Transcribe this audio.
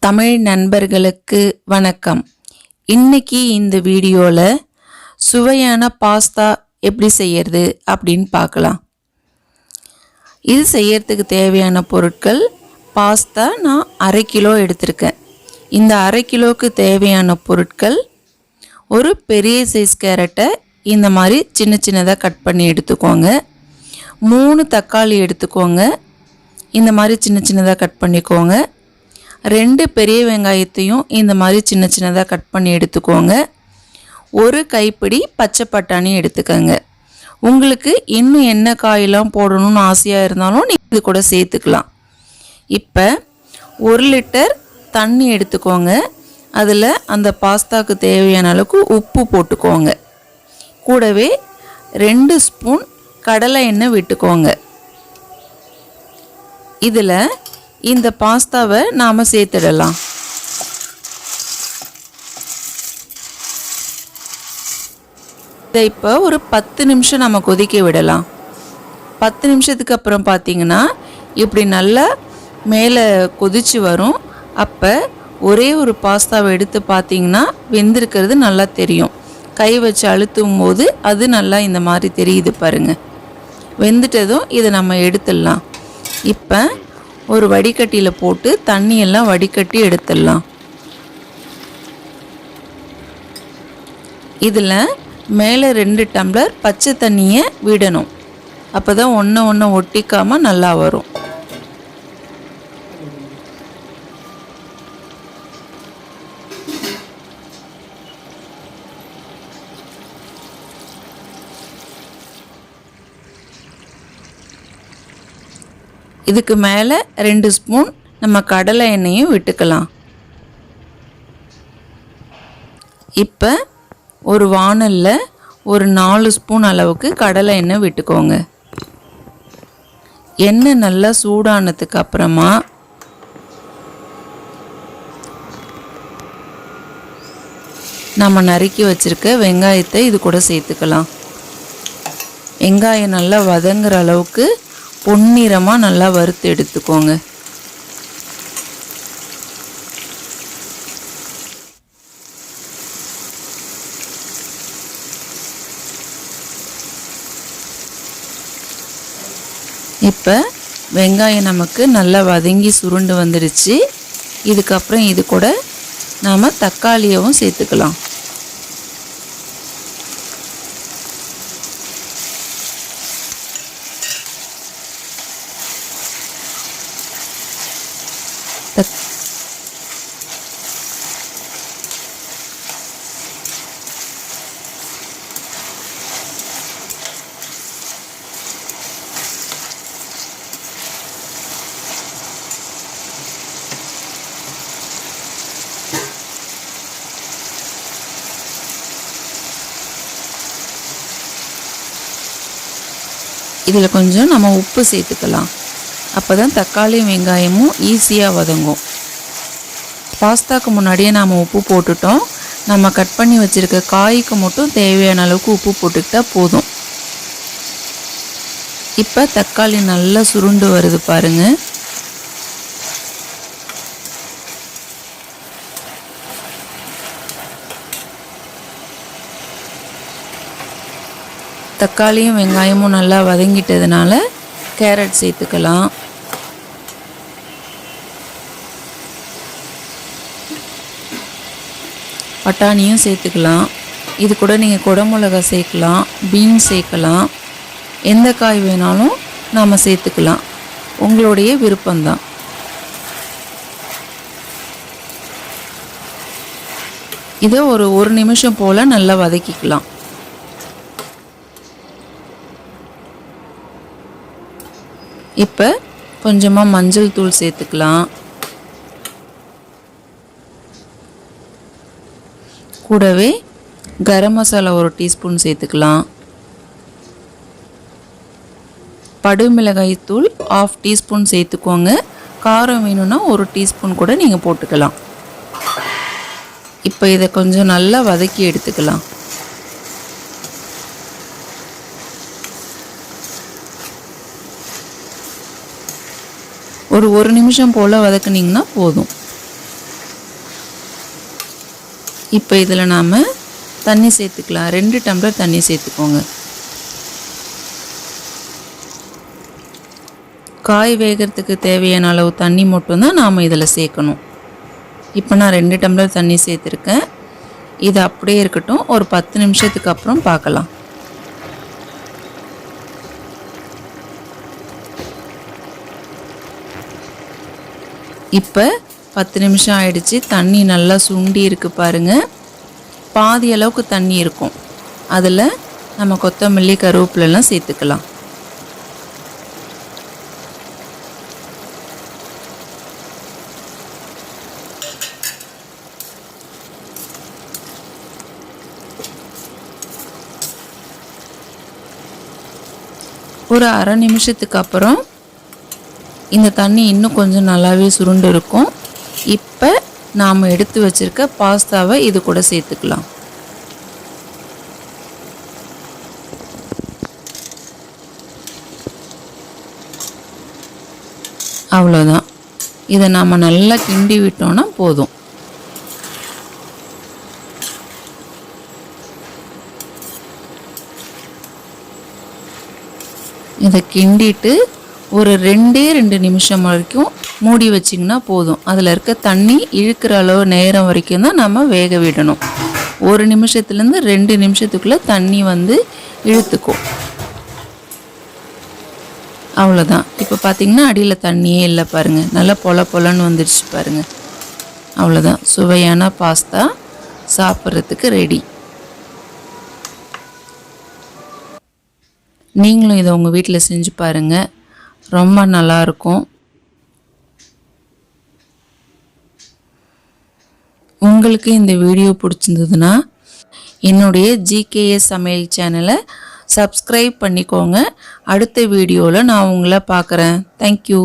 தமிழ் நண்பர்களுக்கு வணக்கம். இன்னைக்கு இந்த வீடியோவில் சுவையான பாஸ்தா எப்படி செய்யறது அப்படின்னு பார்க்கலாம். இது செய்யறதுக்கு தேவையான பொருட்கள், பாஸ்தா நான் 1/2 கிலோ எடுத்திருக்கேன். இந்த 1/2 கிலோவுக்கு தேவையான பொருட்கள், ஒரு பெரிய சைஸ் கேரட்டை இந்த மாதிரி சின்ன சின்னதாக கட் பண்ணி எடுத்துக்கோங்க. 3 தக்காளி எடுத்துக்கோங்க, இந்த மாதிரி சின்ன சின்னதாக கட் பண்ணிக்கோங்க. 2 பெரிய வெங்காயத்தையும் இந்த மாதிரி சின்ன சின்னதாக கட் பண்ணி எடுத்துக்கோங்க. ஒரு கைப்பிடி பச்சை பட்டாணி எடுத்துக்கோங்க. உங்களுக்கு இன்னும் என்ன காயெல்லாம் போடணும்னு ஆசையாக இருந்தாலும் நீங்கள் இது கூட சேர்த்துக்கலாம். இப்போ 1 லிட்டர் தண்ணி எடுத்துக்கோங்க. அதில் அந்த பாஸ்தாவுக்கு தேவையான அளவுக்கு உப்பு போட்டுக்கோங்க. கூடவே 2 ஸ்பூன் கடலை எண்ணெய் விட்டுக்கோங்க. இதில் இந்த பாஸ்தாவை நாம் சேர்த்துடலாம். இதை இப்போ ஒரு 10 நிமிஷம் நம்ம கொதிக்க விடலாம். 10 நிமிஷத்துக்கு அப்புறம் பார்த்திங்கன்னா இப்படி நல்லா மேலே கொதிச்சு வரும். அப்போ ஒரே ஒரு பாஸ்தாவை எடுத்து பார்த்திங்கன்னா வெந்திருக்கிறது நல்லா தெரியும். கை வச்சு அழுத்தும் போது அது நல்லா இந்த மாதிரி தெரியுது பாருங்கள். வெந்துட்டதும் இதை நம்ம எடுத்துடலாம். இப்போ ஒரு வடிகட்டியில் போட்டு தண்ணியெல்லாம் வடிகட்டி எடுத்துடலாம். இதில் மேலே 2 டம்ளர் பச்சை தண்ணியை விடணும். அப்போ தான் ஒன்று ஒட்டிக்காமல் நல்லா வரும். இதுக்கு மேலே 2 ஸ்பூன் நம்ம கடலை எண்ணெயும் விட்டுக்கலாம். இப்போ ஒரு வாணலில் ஒரு 4 ஸ்பூன் அளவுக்கு கடலை எண்ணெய் விட்டுக்கோங்க. எண்ணெய் நல்லா சூடானதுக்கு அப்புறமா நம்ம நறுக்கி வச்சுருக்க வெங்காயத்தை இது கூட சேர்த்துக்கலாம். வெங்காயம் நல்லா வதங்குற அளவுக்கு பொன்னிறமாக நல்லா வறுத்து எடுத்துக்கோங்க. இப்போ வெங்காயம் நமக்கு நல்லா வதங்கி சுருண்டு வந்துடுச்சு. இதுக்கப்புறம் இது கூட நாம் தக்காளியவும் சேர்த்துக்கலாம். இதில் கொஞ்சம் நம்ம உப்பு சேர்த்துக்கலாம். அப்போ தான் தக்காளியும் வெங்காயமும் ஈஸியாக வதங்கும். பாஸ்தாவுக்கு முன்னாடியே நாம் உப்பு போட்டுட்டோம். நம்ம கட் பண்ணி வச்சுருக்க காய்க்கு மட்டும் தேவையான அளவுக்கு உப்பு போட்டுக்கிட்டா போதும். இப்போ தக்காளி நல்லா சுருண்டு வருது பாருங்கள். தக்காளியும் வெங்காயமும் நல்லா வதங்கிட்டதுனால கேரட் சேர்த்துக்கலாம். பட்டாணியும் சேர்த்துக்கலாம். இது கூட நீங்கள் குடமிளகா சேர்க்கலாம், பீன்ஸ் சேர்க்கலாம். எந்த காய் வேணாலும் நாம் சேர்த்துக்கலாம். உங்களுடைய விருப்பம்தான். இதை ஒரு 1 நிமிஷம் போல் நல்லா வதக்கிக்கலாம். இப்போ கொஞ்சமாக மஞ்சள் தூள் சேர்த்துக்கலாம். கூடவே கரம் மசாலா 1 டீஸ்பூன் சேர்த்துக்கலாம். படுமிளகாய் தூள் 1/2 டீஸ்பூன் சேர்த்துக்கோங்க. காரம் வேணும்னா 1 டீஸ்பூன் கூட நீங்கள் போட்டுக்கலாம். இப்போ இதை கொஞ்சம் நல்லா வதக்கி எடுத்துக்கலாம். ஒரு நிமிஷம் போல் வதக்குனிங்கன்னா போதும். இப்போ இதில் நாம் தண்ணி சேர்த்துக்கலாம். 2 டம்ளர் தண்ணி சேர்த்துக்கோங்க. காய் வேகிறதுக்கு தேவையான அளவு தண்ணி மட்டும்தான் நாம் இதில் சேர்க்கணும். இப்போ நான் 2 டம்ளர் தண்ணி சேர்த்துருக்கேன். இது அப்படியே இருக்கட்டும். ஒரு 10 நிமிஷத்துக்கு அப்புறம் பார்க்கலாம். இப்போ 10 நிமிஷம் ஆயிடுச்சு. தண்ணி நல்லா சுண்டி இருக்கு பாருங்கள். பாதி அளவுக்கு தண்ணி இருக்கும். அதில் நம்ம கொத்தமல்லி கருவேப்பிலெல்லாம் சேர்த்துக்கலாம். ஒரு அரை நிமிஷத்துக்கு அப்புறம் இந்த தண்ணி இன்னும் கொஞ்சம் நல்லாவே சுருண்டு இருக்கும். இப்போ நாம் எடுத்து வச்சிருக்க பாஸ்தாவை இது கூட சேர்த்துக்கலாம். அவ்வளோதான். இதை நாம் நல்லா கிண்டி விட்டோம்னா போதும். இதை கிண்டிட்டு ஒரு 2 நிமிஷம் வரைக்கும் மூடி வச்சிங்கன்னா போதும். அதில் இருக்க தண்ணி இழுக்கிற அளவு நேரம் வரைக்கும் தான் நம்ம வேக விடணும். 1 நிமிஷத்துலேருந்து 2 நிமிஷத்துக்குள்ளே தண்ணி இழுத்துக்கும். அவ்வளோதான். இப்போ பார்த்திங்கன்னா அடியில் தண்ணியே இல்லை பாருங்கள். நல்லா பொலன்னு வந்துடுச்சு பாருங்கள். அவ்வளோதான். சுவையான பாஸ்தா சாப்பிட்றதுக்கு ரெடி. நீங்களும் இதை உங்கள் வீட்டில் செஞ்சு பாருங்கள். ரொம்ப நல்லாயிருக்கும். உங்களுக்கு இந்த வீடியோ பிடிச்சிருந்ததுன்னா என்னுடைய ஜிகேஎஸ் சமையல் சேனலை சப்ஸ்கிரைப் பண்ணிக்கோங்க. அடுத்த வீடியோவில் நான் உங்களை பார்க்குறேன். தேங்க்யூ.